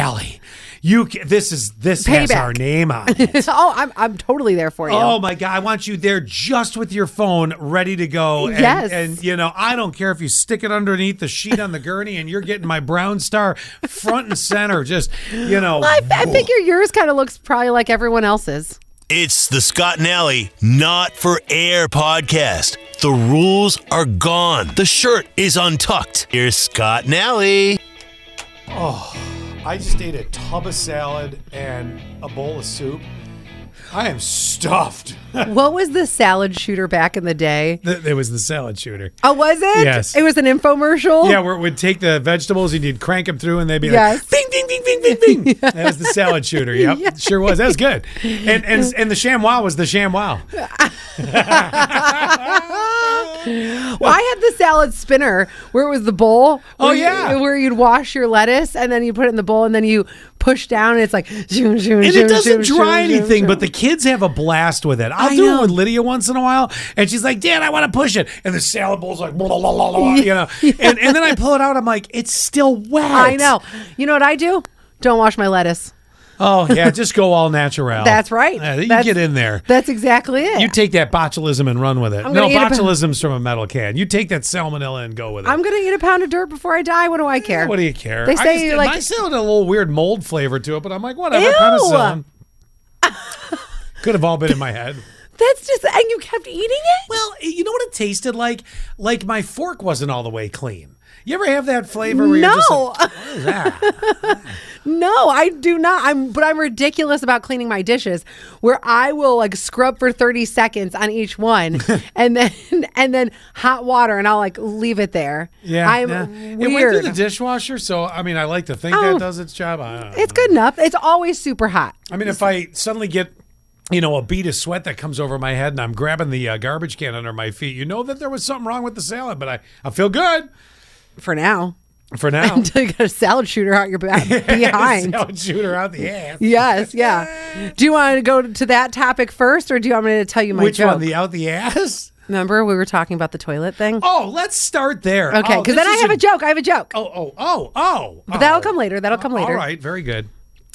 Allie, this has Payback. our name on it. Oh, I'm totally there for you. Oh my God, I want you there just with your phone ready to go. And, Yes. And I don't care if you stick it underneath the sheet on the gurney and you're getting my brown star front and center. Just, Well, I figure yours kind of looks probably like everyone else's. It's the Scott and Allie Not For Air podcast. The rules are gone. The shirt is untucked. Here's Scott and Allie. I just ate a tub of salad and a bowl of soup. I am stuffed. What was the salad shooter back in the day? It was the salad shooter. Oh, was it? Yes. It was an infomercial? Yeah, where it would take the vegetables and you'd crank them through and they'd be Yes. like, bing, bing, bing, bing, bing, bing. Yes. That was the salad shooter. Yep, Yes. sure was. That was good. And the ShamWow was the ShamWow. Well, I had the salad spinner where it was the bowl. Oh, yeah. Where you'd wash your lettuce and then you put it in the bowl and then you push down and it's like, and it doesn't dry anything, but the kids have a blast with it. I'll do it with Lydia once in a while, and she's like, Dad, I want to push it. And the salad bowl's like, blah, blah, blah, blah, and then I pull it out, I'm like, it's still wet. I know. You know what I do? Don't wash my lettuce. Oh, yeah, just go all natural. That's right. You get in there. That's exactly it. You take that botulism and run with it. I'm No, gonna eat botulism's from a metal can. You take that salmonella and go with it. I'm going to eat a pound of dirt before I die. What do I care? What do you care? They say, like- my salad had a little weird mold flavor to it, but I'm like, whatever. Ew. Penicillin. Could have all been in my head. That's just, and you kept eating it? Well, you know what it tasted like? Like my fork wasn't all the way clean. You ever have that flavor where you're just like, what is that? No, I do not. I'm ridiculous about cleaning my dishes, where I will like scrub for 30 seconds on each one, and then hot water, and I'll like leave it there. Yeah, I'm It went weird. through the dishwasher, so I mean, I like to think that does its job. I don't know. It's good enough. It's always super hot. I mean, if I suddenly get, a bead of sweat that comes over my head and I'm grabbing the garbage can under my feet, you know that there was something wrong with the salad, but I feel good For now. for now. Until you got a salad shooter out your behind. Salad shooter out the ass. Yes, yeah. Do you want to go to that topic first, or do you want me to tell you my Which joke? one? The out the ass? Remember we were talking about the toilet thing? Oh, let's start there. Okay, because then I have a joke. I have a joke. But that'll come later. That'll come later. All right, very good.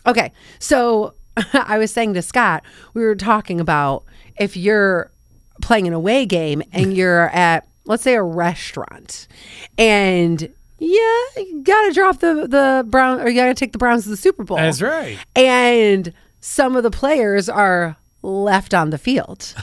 Okay, so I was saying to Scott, we were talking about if you're playing an away game and you're at, let's say, a restaurant, and you gotta drop the Brown, or you gotta take the Browns to the Super Bowl. That's right. And some of the players are left on the field.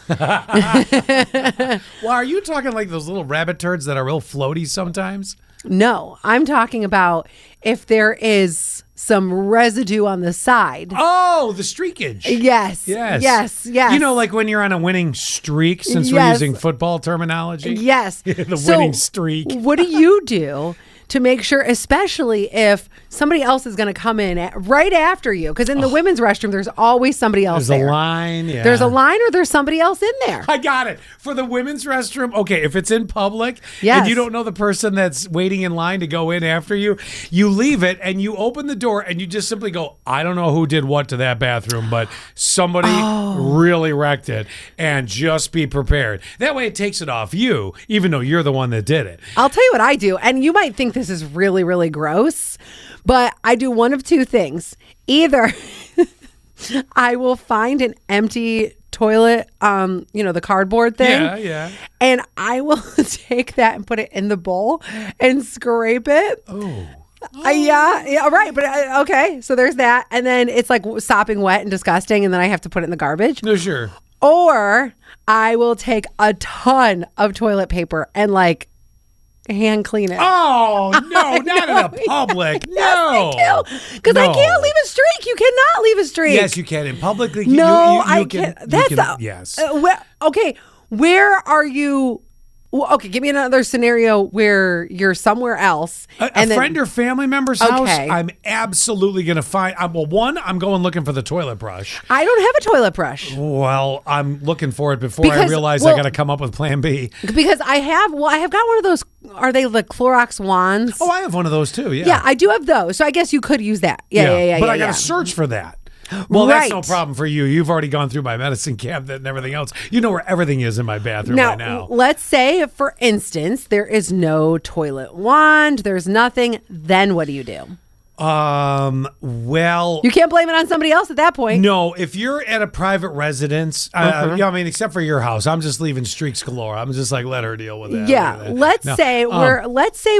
Well, are you talking like those little rabbit turds that are real floaty sometimes? No, I'm talking about if there is some residue on the side. Oh, the streakage. Yes. You know, like when you're on a winning streak, since we're Yes. using football terminology. Yes. The winning streak. What do you do to make sure, especially if somebody else is going to come in right after you? Because in the women's restroom, there's always somebody else There's there. a line. Yeah. There's a line, or there's somebody else in there. I got it. For the women's restroom, okay, if it's in public Yes. and you don't know the person that's waiting in line to go in after you, you leave it and you open the door and you just simply go, I don't know who did what to that bathroom, but somebody really wrecked it, and just be prepared. That way it takes it off you, even though you're the one that did it. I'll tell you what I do, and you might think this is really, really gross, but I do one of two things. Either I will find an empty toilet, the cardboard thing. Yeah. And I will take that and put it in the bowl and scrape it. Oh. Yeah, right. But okay, so there's that. And then it's like sopping wet and disgusting, and then I have to put it in the garbage. No, sure. Or I will take a ton of toilet paper and like hand clean it. Oh, no, not in the public. No. Because I can't leave a streak. You cannot leave a streak. Yes, you can. In public, No, you I can. can't. That's yes. Okay, where are you? Well, okay, give me another scenario where you're somewhere else. A friend or family member's house, Okay. I'm absolutely going to find. One, I'm going looking for the toilet brush. I don't have a toilet brush. Well, I'm looking for it before I realize I got to come up with plan B. Because I have got one of those. Are they the Clorox wands? Oh, I have one of those too. Yeah. Yeah, I do have those. So I guess you could use that. Yeah. But I got to search for that. Well, that's no Right. problem for you. You've already gone through my medicine cabinet and everything else. You know where everything is in my bathroom right now. Let's say, for instance, there is no toilet wand. There's nothing. Then what do you do? Well, You can't blame it on somebody else at that point. no, if you're at a private residence, yeah, I mean, except for your house, I'm just leaving streaks galore. I'm just like, let her deal with that. Yeah, Look at that. let's No, say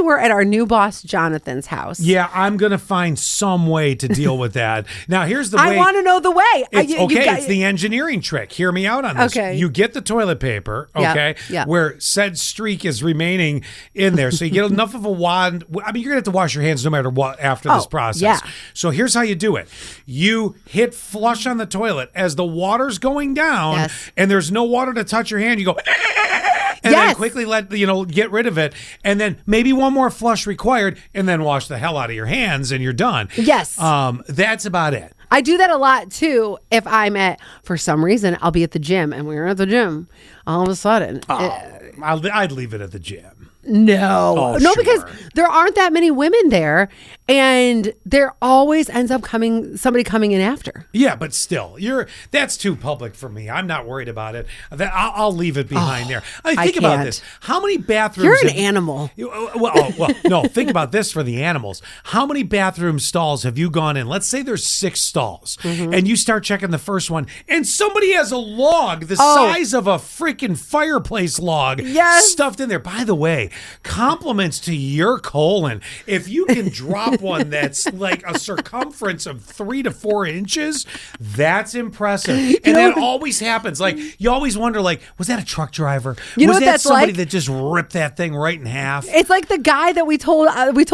we're at our new boss Jonathan's house. Yeah, I'm gonna find some way to deal with that. Now, here's the way. I want to know the way. It's, it's the engineering trick. Hear me out on this. Okay. You get the toilet paper, Yeah, okay, yeah. where said streak is remaining in there. So you get enough of a wand. I mean, you're going to have to wash your hands no matter what after this process. yeah. So here's how you do it. You hit flush on the toilet as the water's going down Yes. and there's no water to touch your hand. You go... And then Yes. quickly get rid of it. And then maybe one more flush required and then wash the hell out of your hands and you're done. Yes. That's about it. I do that a lot too. If I'm for some reason, I'll be at the gym and we're at the gym. All of a sudden, I'd leave it at the gym. no, Oh, no, sure. because there aren't that many women there, and there always ends up somebody coming in after. Yeah, but still, that's too public for me. I'm not worried about it. I'll leave it behind there. I mean, I think about can't. this. How many bathrooms? You're an have- animal. Well, no. Think about this for the animals. How many bathroom stalls have you gone in? Let's say there's 6 stalls, Mm-hmm. and you start checking the first one, and somebody has a log the Oh. size of a freaking fireplace log Yes. stuffed in there. By the way, compliments to your colon. If you can drop one that's like a circumference of 3 to 4 inches, that's impressive. And that always happens. Like, you always wonder, like, was that a truck driver? You know was what that that's somebody like? that just ripped that thing right in half? It's like the guy that we told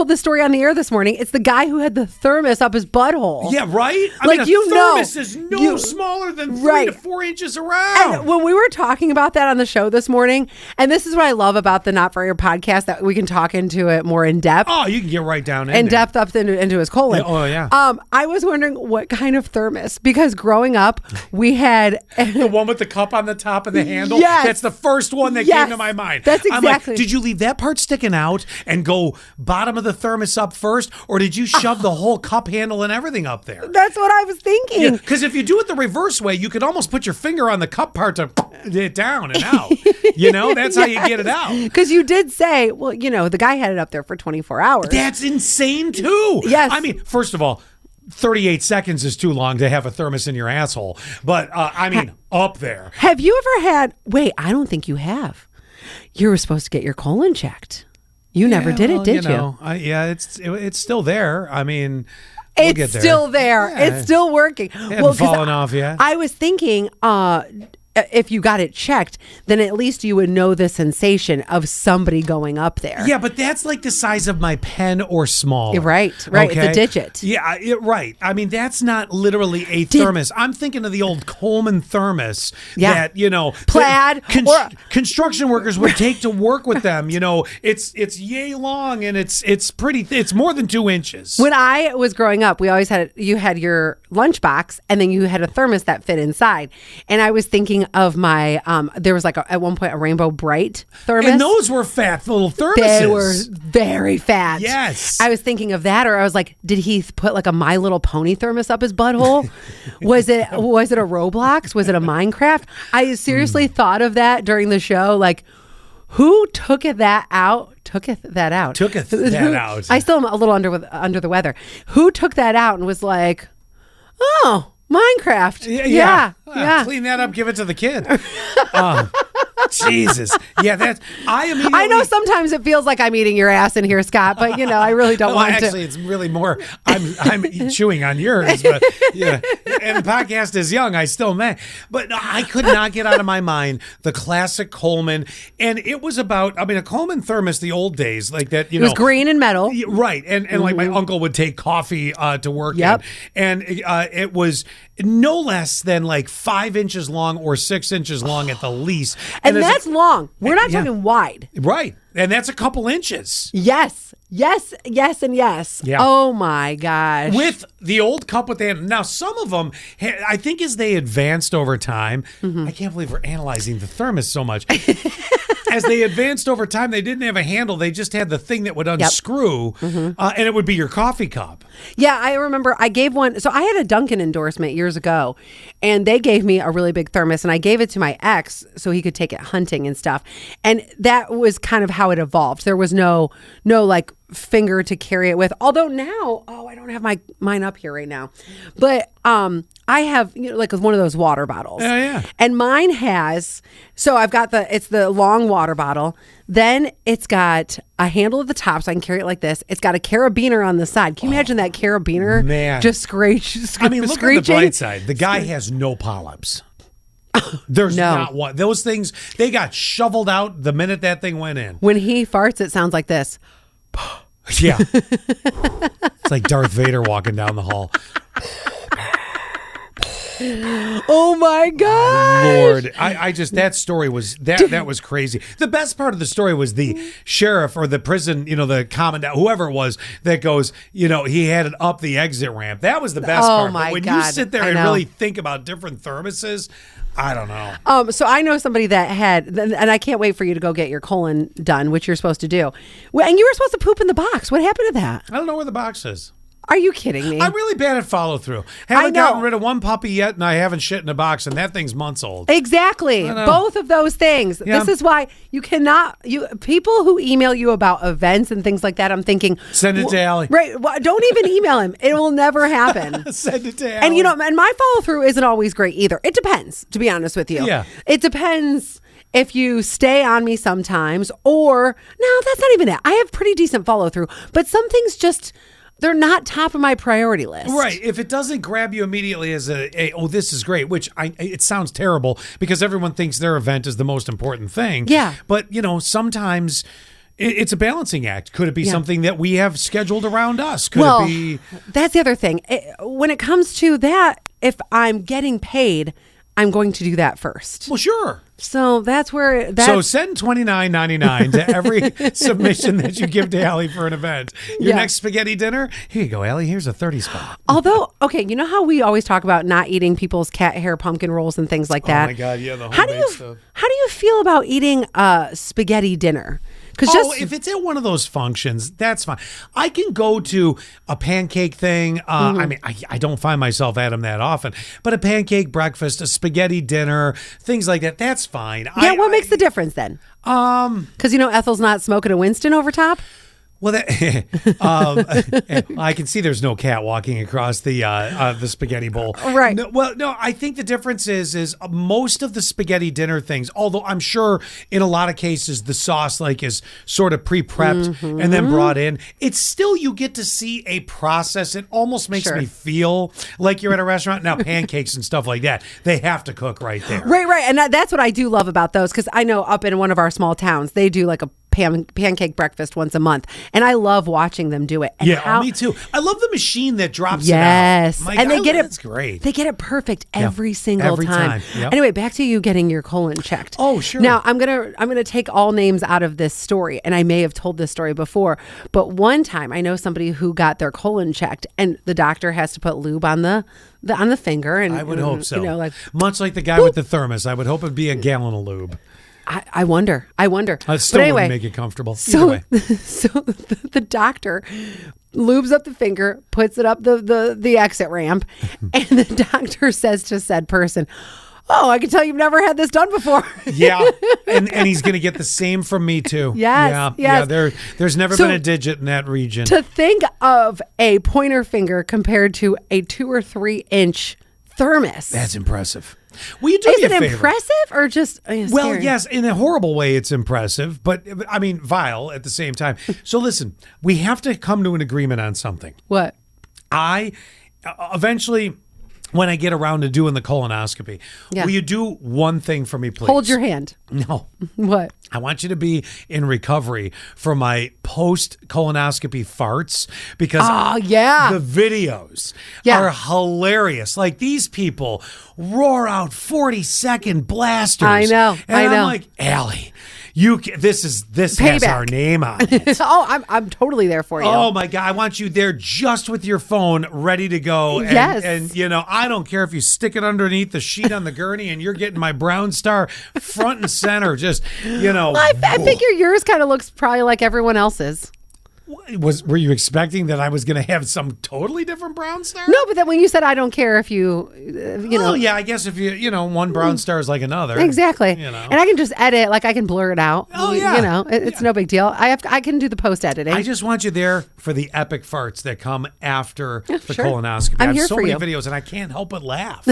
this story on the air this morning. It's the guy who had the thermos up his butthole. Yeah, right? I Like, mean, a you know. thermos is no smaller than 3 Right. to 4 inches around. And when we were talking about that on the show this morning, and this is what I love about the Not For Air podcast, that we can talk into it more in depth. Oh, you can get right down In there. depth up into his colon. Yeah, oh, yeah. I was wondering what kind of thermos, because growing up we had The one with the cup on the top of the handle? Yes. That's the first one that Yes. came to my mind. That's I'm like, exactly- did you leave that part sticking out and go bottom of the thermos up first? Or did you shove the whole cup handle and everything up there? that's what I was thinking. Because if you do it the reverse way, you could almost put your finger on the cup part to it down and out. That's how you get it out. Because you did say, well, the guy had it up there for 24 hours. That's insane too. Yes. I mean, first of all, 38 seconds is too long to have a thermos in your asshole. But I mean, up there. Have you ever had? Wait, I don't think you have. You were supposed to get your colon checked. You never did it, did you? It's still there. I mean, we'll get It's there. still there. Yeah. It's still working. Haven't 'cause fallen off yet. I was thinking, if you got it checked, then at least you would know the sensation of somebody going up there. Yeah, but that's like the size of my pen or smaller. Right. It's a digit. Yeah, right. I mean, that's not literally a thermos. I'm thinking of the old Coleman thermos Yeah. that, Plaid or- construction workers would take to work with them. It's yay long and it's more than 2 inches. When I was growing up, you had your lunchbox, and then you had a thermos that fit inside. And I was thinking of my there was at one point a Rainbow Bright thermos. And those were fat little thermoses. They were very fat. Yes. I was thinking of that, or I was like, did he put like a My Little Pony thermos up his butthole? was it a Roblox? Was it a Minecraft? I seriously thought of that during the show. Like, who took that out? I still am a little under the weather. Who took that out and was like, oh, Minecraft? Yeah. Clean that up. Give it to the kid. Jesus. Yeah, I know sometimes it feels like I'm eating your ass in here, Scott, but I really don't want actually, to. it's really more. I'm chewing on yours, but yeah. And the podcast is young. I still may, but I could not get out of my mind the classic Coleman, and it was about. I mean, a Coleman thermos, the old days, like that. It was green and metal. Right, and like my uncle would take coffee to work. Yep. in, and it was no less than like 5 inches long or 6 inches long at the least, And as a- that's long. We're not Yeah. talking wide. right, and that's a couple inches. Yes, and yes. Yeah. Oh my gosh. With the old cup with the handle. Now, some of them, I think as they advanced over time, I can't believe we're analyzing the thermos so much. As they advanced over time, they didn't have a handle. They just had the thing that would unscrew, and it would be your coffee cup. Yeah, I remember I gave one. So I had a Dunkin' endorsement years ago, and they gave me a really big thermos, and I gave it to my ex so he could take it hunting and stuff. And that was kind of how it evolved. There was no like finger to carry it with. Although now, I don't have mine up here right now, but I have like with one of those water bottles. Yeah. And mine has. So I've got it's the long water bottle. Then it's got a handle at the top, so I can carry it like this. It's got a carabiner on the side. Can you imagine that carabiner? Man. Just screech. I mean, look on the screeching? bright side. The guy has no polyps. There's No. not one. Those things, they got shoveled out the minute that thing went in. When he farts, it sounds like this. Yeah. It's like Darth Vader walking down the hall. Oh my God. Lord, I just, that story was, that was crazy. The best part of the story was the sheriff or the prison, the commandant, whoever it was that goes, he had it up the exit ramp. That was the best part. My But when you God. sit there I and know. really think about different thermoses, I don't know. So I know somebody that had, and I can't wait for you to go get your colon done, which you're supposed to do. Well, and you were supposed to poop in the box. What happened to that? I don't know where the box is. Are you kidding me? I'm really bad at follow through. Haven't know. gotten rid of one puppy yet, and I haven't shit in a box, and that thing's months old. Exactly. know. Both of those things. Yeah. This is why you cannot, people who email you about events and things like that, I'm thinking. Send it to Allie. Right. Well, don't even email him. It will never happen. Send it to And Allie. and my follow through isn't always great either. It depends, to be honest with you. Yeah. It depends if you stay on me sometimes, or no, that's not even it. I have pretty decent follow through, but some things just, they're not top of my priority list. Right. If it doesn't grab you immediately as this is great, which it sounds terrible because everyone thinks their event is the most important thing. Yeah. But, sometimes it's a balancing act. Could it be something that we have scheduled around us? Could it be? That's the other thing. When it comes to that, if I'm getting paid, I'm going to do that first. Well, sure. So that's where that. So send $29.99 to every submission that you give to Allie for an event. Your Yeah. next spaghetti dinner? Here you go, Allie. Here's a 30 spot. Although, okay, you know how we always talk about not eating people's cat hair pumpkin rolls and things like that? Oh, my God. Yeah, the How do homemade you stuff. How do you feel about eating a spaghetti dinner? Because If it's at one of those functions, that's fine. I can go to a pancake thing. I mean, I don't find myself at them that often, but a pancake breakfast, a spaghetti dinner, things like that, that's fine. yeah, what makes the difference then? Because Ethel's not smoking a Winston over top. Well, I can see there's no cat walking across the spaghetti bowl. Right. No. I think the difference is most of the spaghetti dinner things. Although I'm sure in a lot of cases the sauce is sort of pre-prepped and then brought in. It's still you get to see a process. It almost makes Sure. me feel like you're at a restaurant. Now pancakes and stuff like that, they have to cook right there. Right. And that's what I do love about those, because I know up in one of our small towns, they do like a pancake breakfast once a month, and I love watching them do it. And Yeah, me too. I love the machine that drops Yes, it out. My and they God, get it. That's great. They get it perfect every single every time. Yep. Anyway, back to you getting your colon checked. Oh, sure. Now I'm gonna take all names out of this story, and I may have told this story before, but one time I know somebody who got their colon checked, and the doctor has to put lube on the finger, and I would hope so. Much like the guy with the thermos, I would hope it'd be a gallon of lube. I wonder. I still But anyway, wouldn't make it comfortable. So, Either way. so the doctor lubes up the finger, puts it up the exit ramp, and the doctor says to said person, "Oh, I can tell you've never had this done before." Yeah, and he's going to get the same from me too. Yes, Yeah. yes. There's never So- been a digit in that region. To think of a pointer finger compared to a 2 or 3 inch thermos. That's impressive. Will you do Is me a it favor? impressive or just Well, scary? yes, in a horrible way, it's impressive, but I mean, vile at the same time. So listen, we have to come to an agreement on something. What? I eventually, when I get around to doing the colonoscopy, Yeah. will you do one thing for me, please? Hold your hand. No. What? I want you to be in recovery from my post-colonoscopy farts because yeah. the videos Yeah. are hilarious. Like these people roar out 40-second blasters. I know, And I know. I'm like, Allie, this has Payback. our name on it. I'm totally there for you. Oh my God, I want you there just with your phone ready to go. And, Yes. And, I don't care if you stick it underneath the sheet on the gurney and you're getting my brown star front and center. Just, I figure yours kind of looks probably like everyone else's. Were you expecting that I was going to have some totally different brown star? No, but then when you said I don't care if you, Well, yeah, I guess if one brown star is like another. Exactly. You know. And I can just edit, like I can blur it out. Oh, yeah. It's no big deal. I can do the post editing. I just want you there for the epic farts that come after the sure. colonoscopy. I'm I have here so for many you. videos and I can't help but laugh.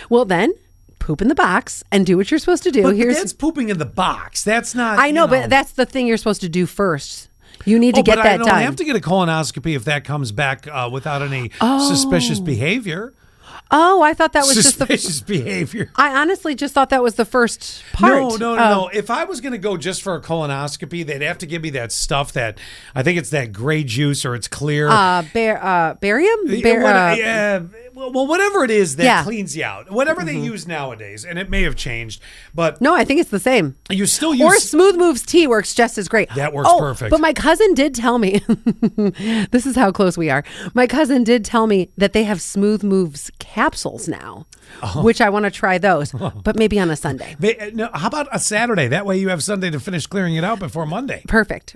Well, then poop in the box and do what you're supposed to do. But that's pooping in the box. That's not. I know, but that's the thing you're supposed to do first. You need to get but that I don't done. have to get a colonoscopy if that comes back without any suspicious behavior. Oh, I thought that was just the. Suspicious behavior. I honestly just thought that was the first part. No. If I was going to go just for a colonoscopy, they'd have to give me that stuff that I think it's that gray juice or it's clear. Barium? Well, whatever it is that Yeah. cleans you out. Whatever they use nowadays, and it may have changed, but No, I think it's the same. you still Or use. Smooth Moves tea works just as great. That works perfect. But my cousin did tell me, this is how close we are. My cousin did tell me that they have Smooth Moves capsules now, which I want to try those, but maybe on a Sunday. No, how about a Saturday? That way you have Sunday to finish clearing it out before Monday. Perfect.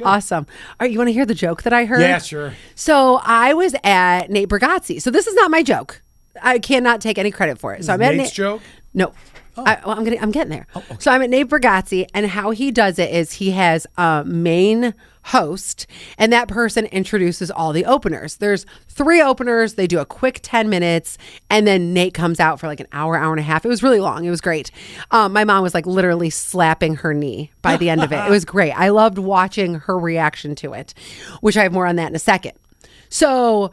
Awesome. All right, you want to hear the joke that I heard? Yeah, sure. So I was at Nate Bargatze. So this is not my joke. I cannot take any credit for it. So I'm at Nate's joke? No. I'm getting there. So I'm at Nate Bargatze, and how he does it is he has a main host, and that person introduces all the openers. There's 3 openers. They do a quick 10 minutes, and then Nate comes out for like an hour and a half. It was really long. It was great. My mom was like literally slapping her knee by the end of it. It was great. I loved watching her reaction to it, which I have more on that in a second. So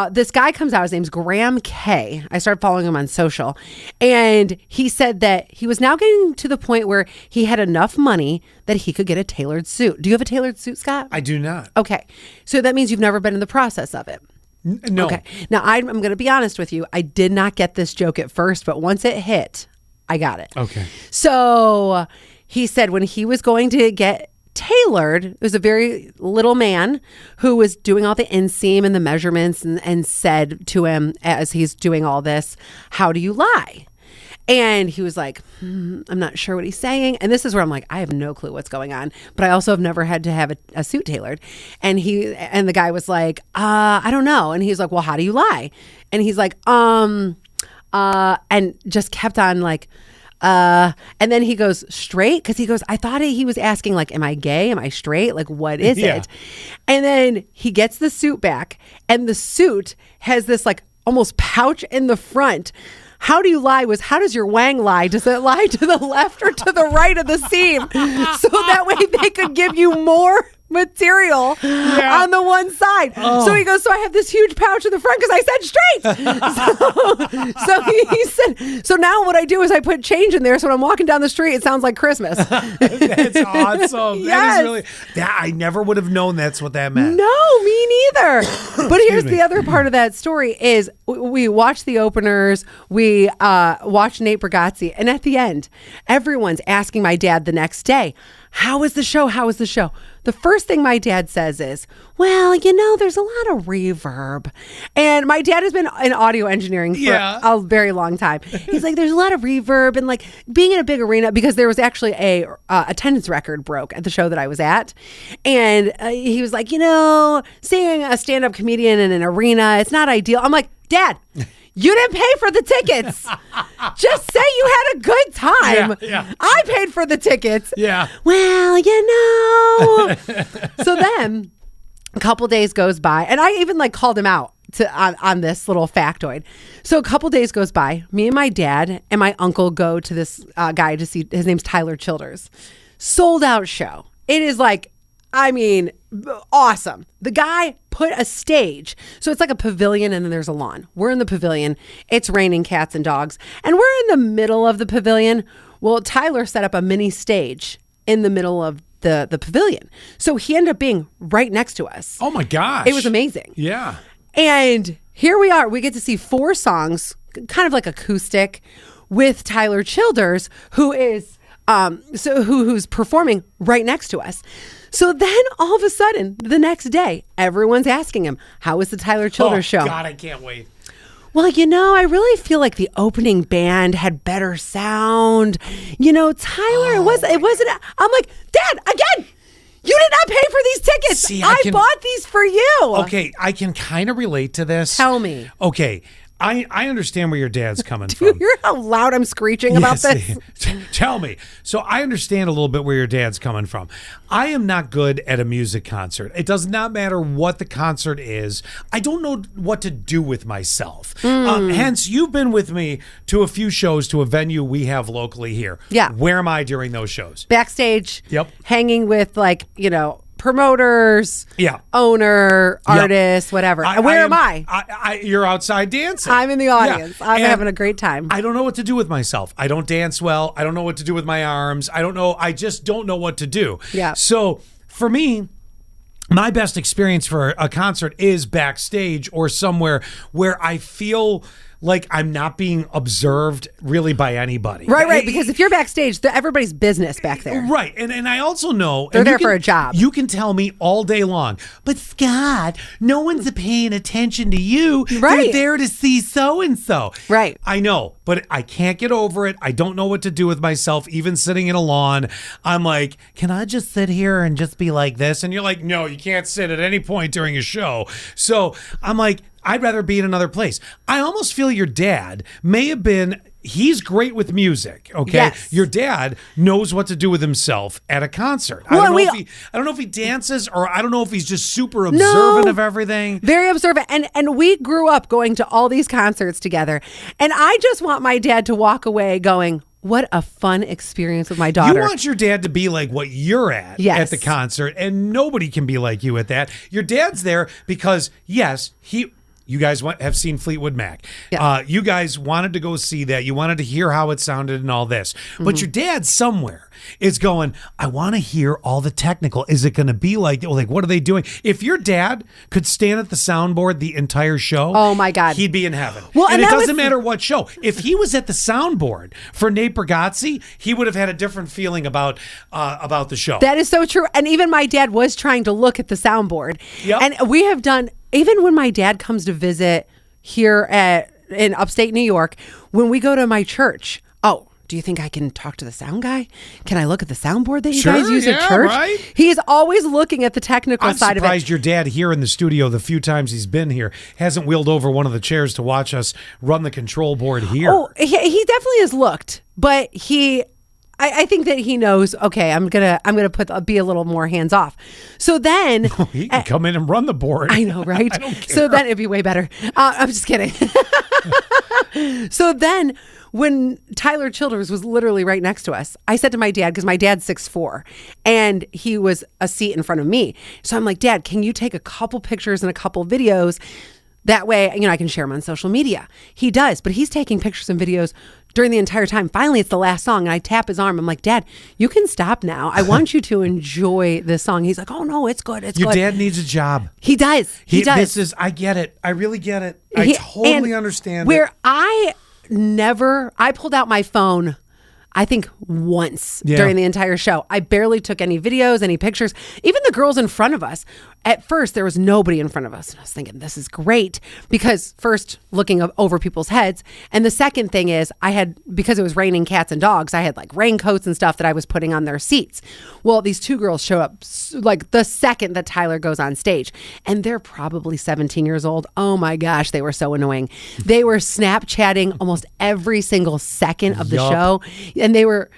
this guy comes out. His name's Graham K. I started following him on social. And he said that he was now getting to the point where he had enough money that he could get a tailored suit. Do you have a tailored suit, Scott? I do not. Okay. So that means you've never been in the process of it. No. Okay. Now, I'm going to be honest with you. I did not get this joke at first, but once it hit, I got it. Okay. So he said when he was going to get tailored, it was a very little man who was doing all the inseam and the measurements and said to him as he's doing all this, "How do you lie?" And he was like, I'm not sure what he's saying. And this is where I'm like, I have no clue what's going on. But I also have never had to have a suit tailored. And the guy was like, I don't know. And he's like, well, how do you lie? And he's like, and just kept on like, and then he goes straight, because he goes, I thought he was asking like, am I gay? Am I straight? Like, what is it? And then he gets the suit back, and the suit has this like almost pouch in the front. How do you lie was, how does your wang lie? Does it lie to the left or to the right of the seam? So that way they could give you more material on the one side. So he goes, so I have this huge pouch in the front because I said straight. so he said, so now what I do is I put change in there, so when I'm walking down the street, it sounds like Christmas. That's awesome. Yes. That is really, I never would have known that's what that meant. No, me neither. But here's the other part of that story is we watch the openers, we watch Nate Bargatze, and at the end, everyone's asking my dad the next day, how was the show? How was the show? The first thing my dad says is, well, there's a lot of reverb. And my dad has been in audio engineering for a very long time. He's like, there's a lot of reverb, and like being in a big arena, because there was actually a attendance record broke at the show that I was at. And he was like, seeing a stand-up comedian in an arena, it's not ideal. I'm like, Dad, you didn't pay for the tickets. Just say you had a good time. Yeah. I paid for the tickets. Yeah. Well, So then a couple days goes by, and I even like called him out on this little factoid. So a couple days goes by, me and my dad and my uncle go to this guy to see, his name's Tyler Childers. Sold out show. It is like, awesome. The guy put a stage. So it's like a pavilion, and then there's a lawn. We're in the pavilion. It's raining cats and dogs. And we're in the middle of the pavilion. Well, Tyler set up a mini stage in the middle of the pavilion. So he ended up being right next to us. Oh my gosh. It was amazing. Yeah. And here we are. We get to see 4 songs, kind of like acoustic, with Tyler Childers, who is who's performing right next to us. So then all of a sudden, the next day, everyone's asking him, how was the Tyler Childers show? God, I can't wait. Well, I really feel like the opening band had better sound. Tyler, it wasn't. I'm like, Dad, again, You did not pay for these tickets. See, I bought these for you. Okay, I can kind of relate to this. Tell me. Okay, I understand where your dad's coming from. You hear how loud I'm screeching about this? Tell me. So I understand a little bit where your dad's coming from. I am not good at a music concert. It does not matter what the concert is. I don't know what to do with myself. Hence, you've been with me to a few shows to a venue we have locally here. Yeah. Where am I during those shows? Backstage. Yep. Hanging with promoters, owner, artist, whatever. Where am I? You're outside dancing. I'm in the audience. Yeah. I'm And having a great time. I don't know what to do with myself. I don't dance well. I don't know what to do with my arms. I don't know. I just don't know what to do. Yeah. So for me, my best experience for a concert is backstage or somewhere where I feel like I'm not being observed really by anybody. Right. Because if you're backstage, everybody's business back there. Right. And I also know They're and there for a job. You can tell me all day long, but Scott, no one's paying attention to you. Right. They're there to see so-and-so. Right. I know, but I can't get over it. I don't know what to do with myself, even sitting in a lawn. I'm like, can I just sit here and just be like this? And you're like, no, you can't sit at any point during a show. So I'm like, I'd rather be in another place. I almost feel your dad may have been, he's great with music, okay? Yes. Your dad knows what to do with himself at a concert. Well, I don't know if he dances, or I don't know if he's just super observant of everything. Very observant. And we grew up going to all these concerts together. And I just want my dad to walk away going, what a fun experience with my daughter. You want your dad to be like what you're at Yes. at the concert, and nobody can be like you at that. Your dad's there because, yes, you guys have seen Fleetwood Mac. Yeah. You guys wanted to go see that. You wanted to hear how it sounded and all this. But your dad somewhere is going, I want to hear all the technical. Is it going to be like, what are they doing? If your dad could stand at the soundboard the entire show, oh my God, he'd be in heaven. Well, and it doesn't matter what show. If he was at the soundboard for Nate Bargatze, he would have had a different feeling about the show. That is so true. And even my dad was trying to look at the soundboard. Yep. And we have done, even when my dad comes to visit here in upstate New York, when we go to my church, do you think I can talk to the sound guy? Can I look at the soundboard that you guys use at church? Right? He's always looking at the technical side of it. I'm surprised your dad here in the studio, the few times he's been here, hasn't wheeled over one of the chairs to watch us run the control board here. Oh, he definitely has looked, but I think that he knows, okay, I'm gonna be a little more hands off. So then he can come in and run the board. I know, right? I don't care. So then it'd be way better. I'm just kidding. So then when Tyler Childers was literally right next to us, I said to my dad, because my dad's 6'4", and he was a seat in front of me. So I'm like, Dad, can you take a couple pictures and a couple videos? That way, I can share them on social media. He does, but he's taking pictures and videos during the entire time. Finally, it's the last song, and I tap his arm. I'm like, Dad, you can stop now. I want you to enjoy this song. He's like, oh, no, it's good. It's Your good. dad needs a job. He does. He does. I get it. I really get it. I totally understand where it. I pulled out my phone, I think once during the entire show. I barely took any videos, any pictures. Even the girls in front of us. At first, there was nobody in front of us. And I was thinking, this is great. Because first, looking over people's heads. And the second thing is, because it was raining cats and dogs, I had like raincoats and stuff that I was putting on their seats. Well, these two girls show up like the second that Tyler goes on stage. And they're probably 17 years old. Oh my gosh, they were so annoying. They were Snapchatting almost every single second of the show. And they were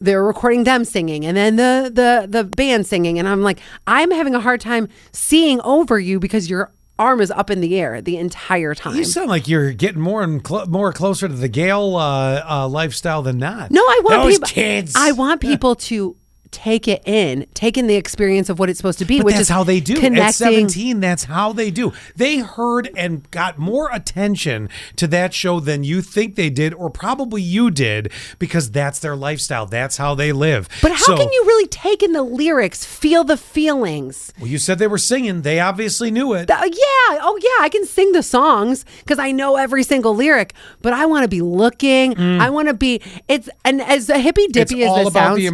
recording them singing and then the band singing. And I'm like, I'm having a hard time seeing over you because your arm is up in the air the entire time. You sound like you're getting more and more closer to the Gale lifestyle than not. No, I want Those people. kids. I want people to take in the experience of what it's supposed to be, But which that's is how they do. connecting. At 17, that's how they do. They heard and got more attention to that show than you think they did, or probably you did, because that's their lifestyle. That's how they live. But how can you really take in the lyrics, feel the feelings? Well, you said they were singing. They obviously knew it. I can sing the songs because I know every single lyric, but I want to be looking. I want to be, and as a hippy dippy as all this about sounds. the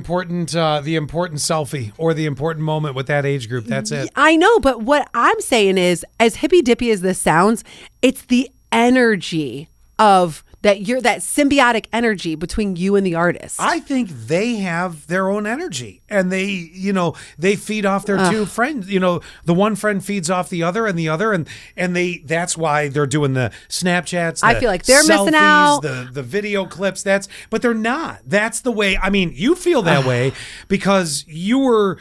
important selfie or the important moment with that age group. That's it. I know, but what I'm saying is, as hippy dippy as this sounds, it's the energy of that you're that symbiotic energy between you and the artist. I think they have their own energy, and they feed off their two friends. The one friend feeds off the other, and that's why they're doing the Snapchats. I feel like they're missing out. The video clips. But they're not. That's the way. I mean, you feel that way because you were.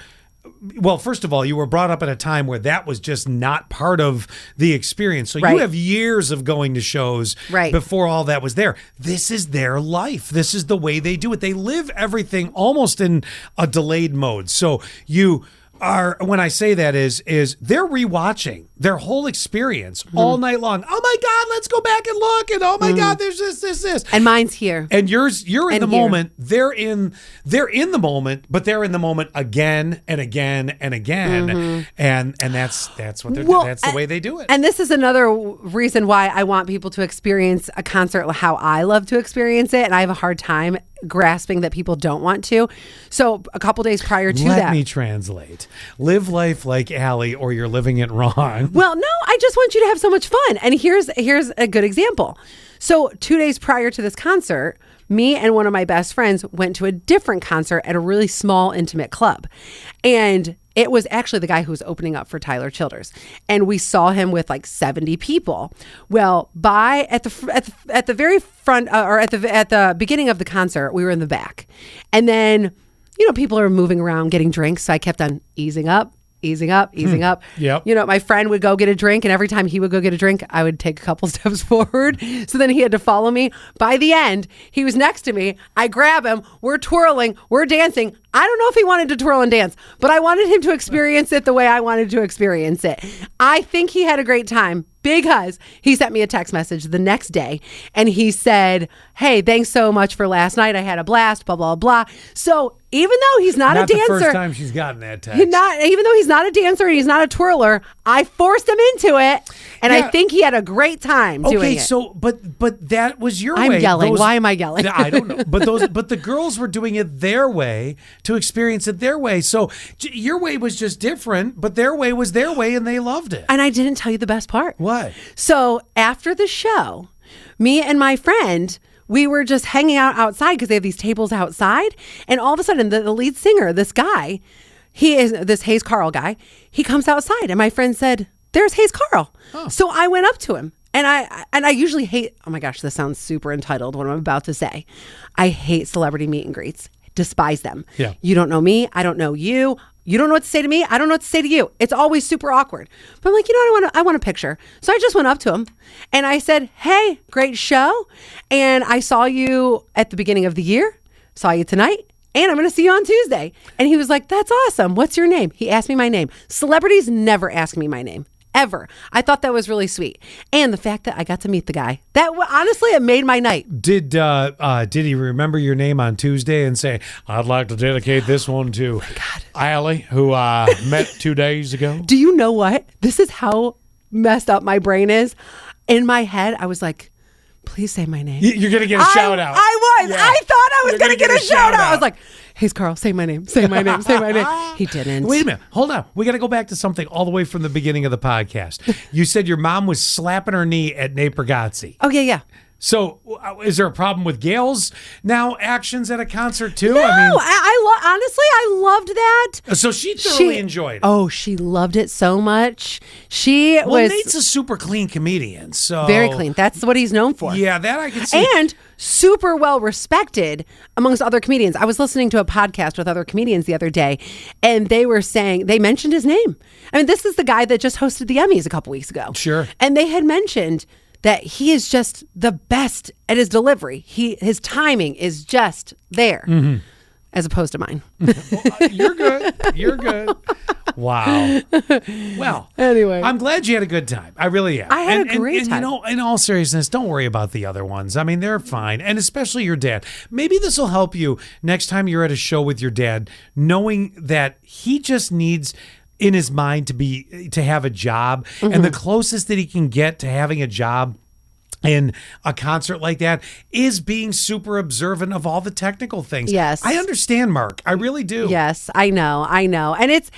Well, first of all, you were brought up at a time where that was just not part of the experience. So you have years of going to shows before all that was there. This is their life. This is the way they do it. They live everything almost in a delayed mode. So you are, when I say that is they're rewatching their whole experience all night long. Oh my God, let's go back and look. And oh my God, there's this. And mine's here. And you're in the moment. They're in the moment, but they're in the moment again and again and again. And that's what they're doing. That's the way they do it. And this is another reason why I want people to experience a concert how I love to experience it. And I have a hard time grasping that people don't want to. So a couple days prior to that. Let me translate. Live life like Allie or you're living it wrong. Well, no, I just want you to have so much fun. And here's a good example. So 2 days prior to this concert, me and one of my best friends went to a different concert at a really small, intimate club. And it was actually the guy who was opening up for Tyler Childers. And we saw him with like 70 people. Well, at the very front or at the beginning of the concert, we were in the back. And then, people are moving around getting drinks. So I kept on easing up. Yep. My friend would go get a drink, and every time he would go get a drink, I would take a couple steps forward. So then he had to follow me. By the end, he was next to me. I grab him. We're twirling. We're dancing. I don't know if he wanted to twirl and dance, but I wanted him to experience it the way I wanted to experience it. I think he had a great time because he sent me a text message the next day and he said, "Hey, thanks so much for last night. I had a blast, blah, blah, blah." So even though he's not a dancer. Not the first time she's gotten that text. Even though he's not a dancer and he's not a twirler, I forced him into it. And I think he had a great time doing it. Okay, so, but that was your way. I'm yelling. Why am I yelling? I don't know. But the girls were doing it their way to experience it their way. So your way was just different, but their way was their way and they loved it. And I didn't tell you the best part. What? So after the show, me and my friend, we were just hanging out outside because they have these tables outside. And all of a sudden, the lead singer, this guy, he is this Hayes Carl guy. He comes outside and my friend said, "There's Hayes Carl." Oh. So I went up to him and I usually hate, oh my gosh, this sounds super entitled what I'm about to say. I hate celebrity meet and greets, despise them. Yeah. You don't know me. I don't know you. You don't know what to say to me. I don't know what to say to you. It's always super awkward. But I'm like, I want a picture. So I just went up to him and I said, "Hey, great show. And I saw you at the beginning of the year, saw you tonight. And I'm going to see you on Tuesday." And he was like, "That's awesome. What's your name?" He asked me my name. Celebrities never ask me my name. Ever. I thought that was really sweet. And the fact that I got to meet the guy, that honestly, it made my night. Did he remember your name on Tuesday and say, "I'd like to dedicate this one to Allie, who I met 2 days ago"? Do you know what? This is how messed up my brain is. In my head, I was like, "Please say my name." You're going to get a shout out. I was. Yeah. I thought I was going to get a shout out. out. I was like, "Hayes Carl, say my name. Say my name. Say my name." He didn't. Wait a minute. Hold on. We got to go back to something all the way from the beginning of the podcast. You said your mom was slapping her knee at Nate Bargatze. Oh, yeah. So, is there a problem with Gail's now actions at a concert too? No, I mean, honestly, I loved that. So she thoroughly enjoyed it. Oh, she loved it so much. Nate's a super clean comedian, so very clean. That's what he's known for. Yeah, that I can see. And super well respected amongst other comedians. I was listening to a podcast with other comedians the other day, and they mentioned his name. I mean, this is the guy that just hosted the Emmys a couple weeks ago. Sure. And they had mentioned that he is just the best at his delivery. His timing is just there, as opposed to mine. You're good. You're good. Wow. Well, anyway, I'm glad you had a good time. I really am. I had a great time. In all seriousness, don't worry about the other ones. I mean, they're fine. And especially your dad. Maybe this will help you next time you're at a show with your dad, knowing that he just needs in his mind to have a job, and the closest that he can get to having a job in a concert like that is being super observant of all the technical things. Yes. I understand, Mark. I really do. Yes, I know. And it's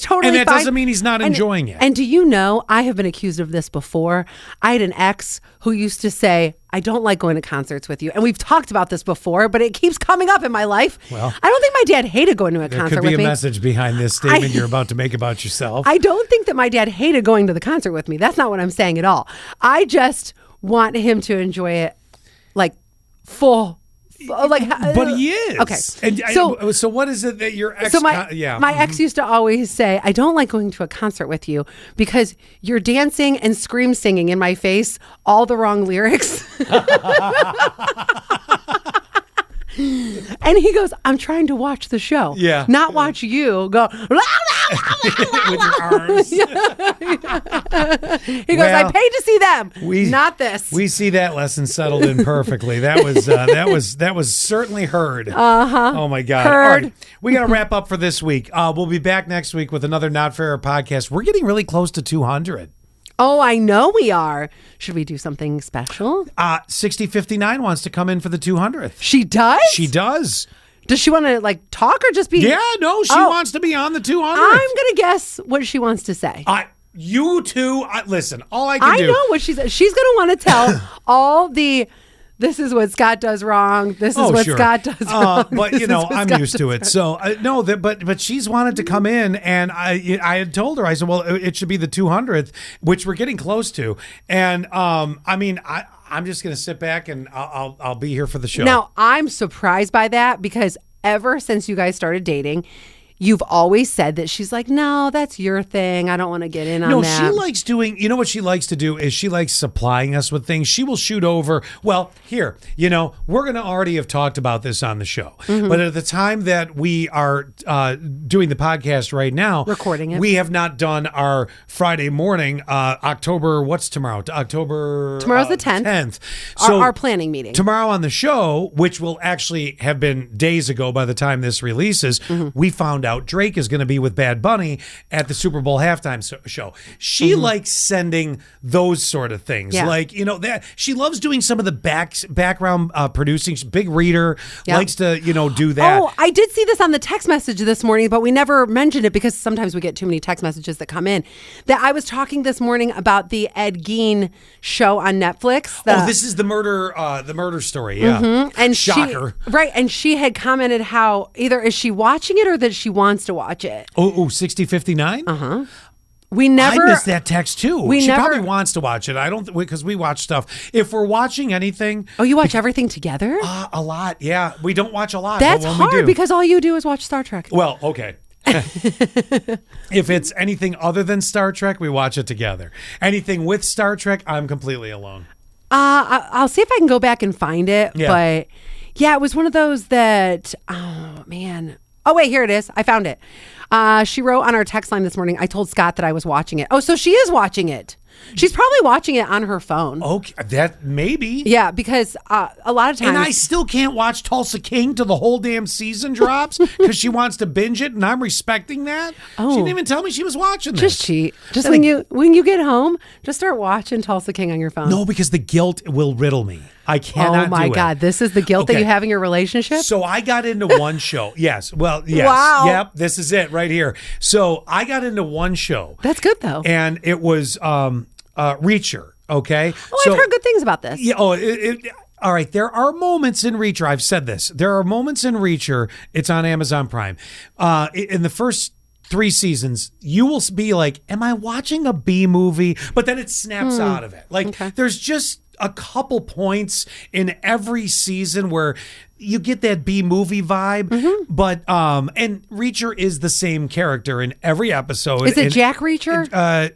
totally And that fine. doesn't mean he's not enjoying it. And do you know, I have been accused of this before. I had an ex who used to say, I don't like going to concerts with you. And we've talked about this before, but it keeps coming up in my life. Well, I don't think my dad hated going to a There concert could be with a me. message behind this statement you're about to make about yourself. I don't think that my dad hated going to the concert with me. That's not what I'm saying at all. I just want him to enjoy it like full. But he is. Okay. And so what is it that your ex... So my ex used to always say, I don't like going to a concert with you because you're dancing and scream singing in my face all the wrong lyrics. And he goes, I'm trying to watch the show. Yeah. Not watch you go. with your arms. He goes, I paid to see them. Not this. We see that lesson settled in perfectly. That was certainly heard. Oh my God. Heard. All right. We got to wrap up for this week. We'll be back next week with another Not Fair podcast. We're getting really close to 200. Oh, I know we are. Should we do something special? 6059 wants to come in for the 200th. She does? She does. Does she want to talk or just be? Yeah, no, she wants to be on the 200th. I'm going to guess what she wants to say. You two, listen, all I can do. I know what she's going to want to tell all the, this is what Scott does wrong. This is what sure. Scott does wrong. But I'm used to it. So but she's wanted to come in, and I had told her, I said, well, it should be the 200th, which we're getting close to. And I'm just going to sit back and I'll be here for the show. Now, I'm surprised by that because ever since you guys started dating, you've always said that she's like, no, that's your thing. I don't want to get in on that. No, she likes doing, you know what she likes to do is she likes supplying us with things. She will shoot over, well, here, we're going to already have talked about this on the show. Mm-hmm. But at the time that we are doing the podcast right now, recording it, we have not done our Friday morning, October, what's tomorrow? Tomorrow's the 10th. So our planning meeting. Tomorrow on the show, which will actually have been days ago by the time this releases, we found out Drake is going to be with Bad Bunny at the Super Bowl halftime show. She likes sending those sort of things. Yeah. Like, that she loves doing some of the background producing. She's a big reader, likes to, do that. Oh, I did see this on the text message this morning, but we never mentioned it because sometimes we get too many text messages that come in. That I was talking this morning about the Ed Gein show on Netflix. This is the murder story. Yeah. And shocker. And she had commented how either is she watching it or that she wants to watch it. 6059? We never. I missed that text too. She never, probably wants to watch it. I don't, because we watch stuff. If we're watching anything. Oh, you watch everything together? A lot. Yeah. We don't watch a lot. That's but when hard we do, because all you do is watch Star Trek. Well, okay. If it's anything other than Star Trek, we watch it together. Anything with Star Trek, I'm completely alone. I'll see if I can go back and find it. Yeah. But yeah, it was one of those that, oh man. Oh, wait, here it is. I found it. She wrote on our text line this morning, I told Scott that I was watching it. Oh, so she is watching it. She's probably watching it on her phone. Okay, that maybe. Yeah, because a lot of times. And I still can't watch Tulsa King till the whole damn season drops because she wants to binge it, and I'm respecting that. Oh. She didn't even tell me she was watching this. Just cheat. Just when you get home, just start watching Tulsa King on your phone. No, because the guilt will riddle me. I cannot. Oh my God, this is the guilt that you have in your relationship? So I got into one show. Yes. Well, yes. Wow. Yep. This is it right here. So I got into one show. That's good though. And it was Reacher. Okay. Oh, I've heard good things about this. Yeah. All right. There are moments in Reacher. I've said this. There are moments in Reacher. It's on Amazon Prime. In the first 3 seasons, you will be like, am I watching a B movie? But then it snaps out of it. Like there's just a couple points in every season where you get that B movie vibe, but and Reacher is the same character in every episode. Is it Jack Reacher?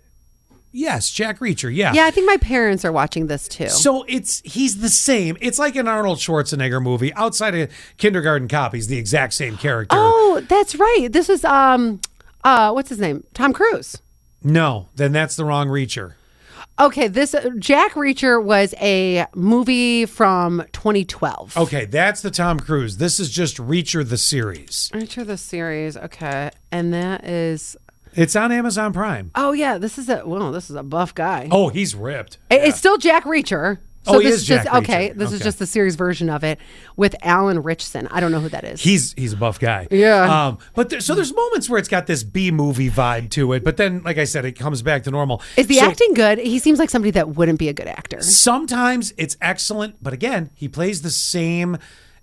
Yes, Jack Reacher. Yeah. Yeah, I think my parents are watching this too. So he's the same. It's like an Arnold Schwarzenegger movie. Outside of Kindergarten Cop, he's the exact same character. Oh, that's right. This is what's his name? Tom Cruise. No, then that's the wrong Reacher. Okay, this Jack Reacher was a movie from 2012. Okay, that's the Tom Cruise. This is just Reacher the series. Reacher the series. Okay, and that is. It's on Amazon Prime. Oh yeah, this is a buff guy. Oh, he's ripped. It's still Jack Reacher. So he this is is just Jack okay. Reacher. This is just the series version of it with Alan Richson. I don't know who that is. He's a buff guy. Yeah. But there's moments where it's got this B movie vibe to it, but then, like I said, it comes back to normal. Is the So acting good? He seems like somebody that wouldn't be a good actor. sometimes it's excellent, but again, he plays the same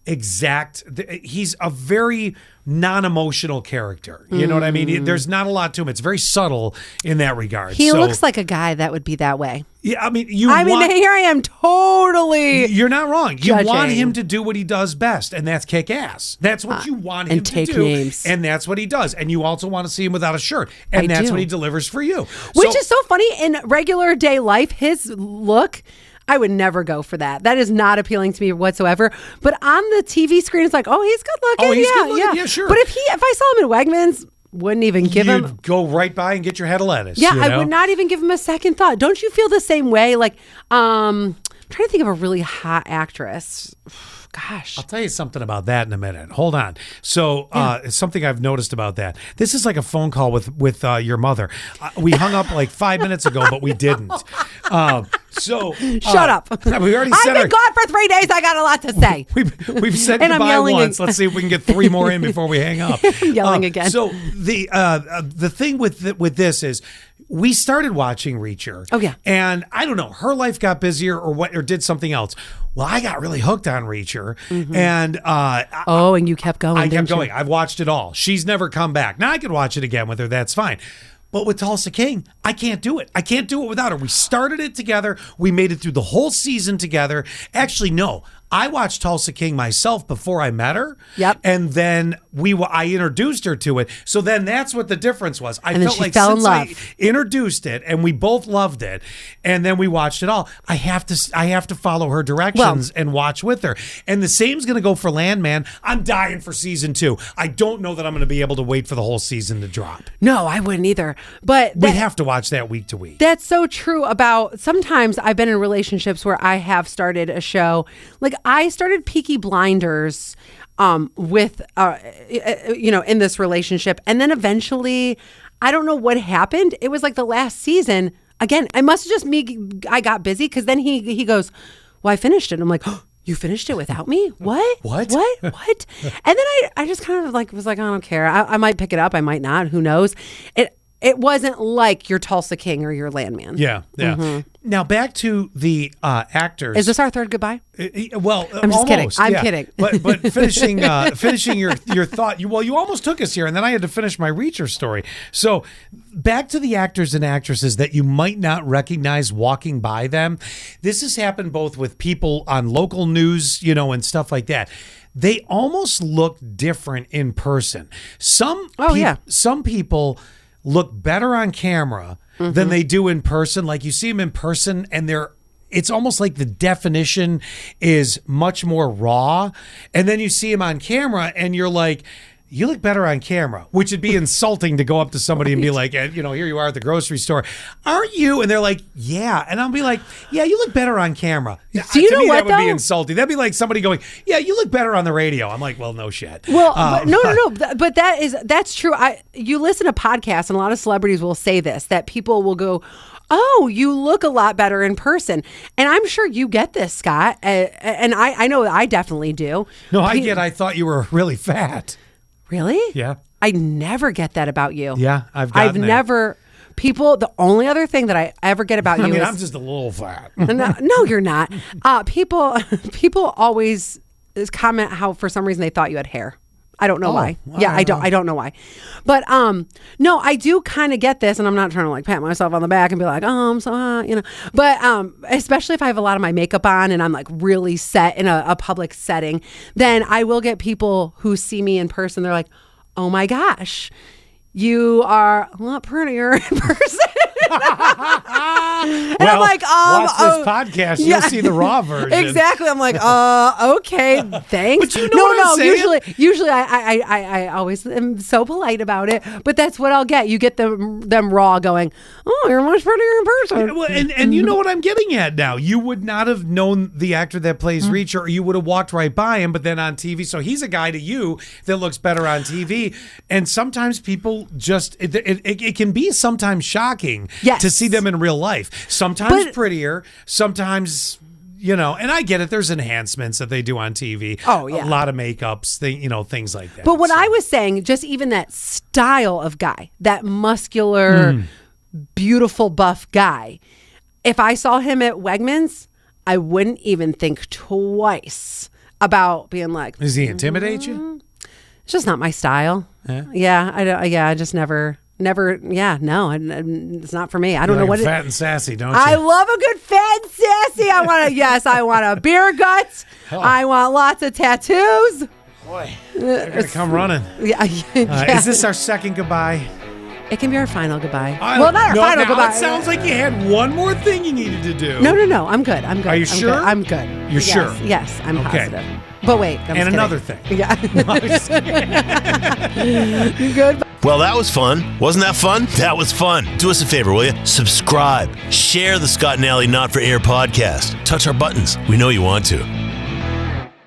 exact. He's a very non-emotional character. You know what I mean? There's not a lot to him. It's very subtle in that regard. He So, looks like a guy that would be that way. Yeah, I mean, Here I am totally. You're not wrong. You want judging. him to do what he does best, and that's kick ass. That's what you want him and to take do. names. And that's what he does. And you also want to see him without a shirt. And I that's do. what he delivers for you. Which is so funny in regular day life. His look, I would never go for that. That is not appealing to me whatsoever. But on the TV screen, it's like, oh, he's good looking. Oh, he's yeah, good looking. yeah, Yeah, sure. But if I saw him in Wegmans, wouldn't even give You'd him. go right by and get your head of lettuce. Yeah, you I know? would not even give him a second thought. Don't you feel the same way? Like, I'm trying to think of a really hot actress. Gosh. I'll tell you something about that in a minute. Hold on. So, something I've noticed about that. This is like a phone call with your mother. We hung up like 5 minutes ago, but we didn't. Shut up. We already I've said been gone for 3 days. I got a lot to say. We've said And I'm goodbye yelling once. Let's see if we can get 3 more in before we hang up. I'm yelling again. So the thing with this is, we started watching Reacher. Oh, yeah. And I don't know, her life got busier or did something else. Well, I got really hooked on Reacher, and And you kept going. I kept didn't you? going. I've watched it all. She's never come back. Now I could watch it again with her. That's fine. But with Tulsa King, I can't do it. I can't do it without her. We started it together. We made it through the whole season together. Actually, no. I watched Tulsa King myself before I met her. Yep. And then I introduced her to it. So then that's what the difference was. I And then felt she like fell in since I love. introduced it and we both loved it, and then we watched it all, I have to follow her directions and watch with her. And the same's going to go for Landman. I'm dying for season 2. I don't know that I'm going to be able to wait for the whole season to drop. No, I wouldn't either. But We have to watch that week to week. that's so true about sometimes I've been in relationships where I have started a show. Like I started Peaky Blinders with, in this relationship. And then eventually, I don't know what happened. It was like the last season. Again, it must have just I got busy because then he goes, well, I finished it. I'm like, oh, you finished it without me? What? What? And then I just kind of like was like, I don't care. I might pick it up. I might not. Who knows? It wasn't like your Tulsa King or your Landman. Yeah. Now back to the actors. Is this our third goodbye? Well, I'm just kidding. I'm kidding. But finishing your thought, you almost took us here, and then I had to finish my Reacher story. So back to the actors and actresses that you might not recognize walking by them. This has happened both with people on local news, and stuff like that. They almost look different in person. Some people look better on camera than they do in person. Like you see them in person and it's almost like the definition is much more raw. And then you see them on camera and you're like, you look better on camera, which would be insulting to go up to somebody and be like, here you are at the grocery store. Aren't you? And they're like, yeah. And I'll be like, yeah, you look better on camera. Do you to know me, what, that would be though? insulting. That'd be like somebody going, yeah, you look better on the radio. I'm like, well, no shit. Well, no. But that's true. You listen to podcasts, and a lot of celebrities will say this, that people will go, oh, you look a lot better in person. And I'm sure you get this, Scott. And I know I definitely do. No, I thought you were really fat. Really? Yeah. I never get that about you. Yeah, I've gotten that. never. People, the only other thing that I ever get about you is I'm just a little fat. no, you're not. People always comment how for some reason they thought you had hair. I don't know why. Yeah, I don't know why. But no, I do kind of get this, and I'm not trying to like pat myself on the back and be like, oh, I'm so But especially if I have a lot of my makeup on and I'm like really set in a public setting, then I will get people who see me in person. They're like, oh my gosh, you are a lot prettier in person. And I'm like, watch this podcast. You'll see the raw version. Exactly. I'm like, okay, thanks. But you know what I'm saying? Usually I always am so polite about it, but that's what I'll get. You get them raw going, oh, you're much prettier in person. Well, and you know what I'm getting at now. You would not have known the actor that plays Reacher, or you would have walked right by him, but then on TV. So he's a guy to you that looks better on TV. And sometimes people just, it can be sometimes shocking Yes. to see them in real life. Sometimes prettier, sometimes and I get it. There's enhancements that they do on TV. Oh, yeah. A lot of makeups, things like that. But what I was saying, just even that style of guy, that muscular, beautiful, buff guy, if I saw him at Wegmans, I wouldn't even think twice about being like, Does he intimidate you? it's just not my style. I just never, no, it's not for me. I don't know what fat and sassy, don't you? I love a good fat and sassy. I want a beer gut. I want lots of tattoos. Boy, they're going to come running. Yeah. Is this our second goodbye? It can be our final goodbye. Not our final goodbye. It sounds like you had one more thing you needed to do. No. I'm good. Are you sure? I'm good. You're sure? Yes, I'm Okay. positive. But wait. And another thing. Yeah. Good. Well, that was fun. Wasn't that fun? That was fun. Do us a favor, will you? Subscribe. Share the Scott and Alley Not for Air podcast. Touch our buttons. We know you want to.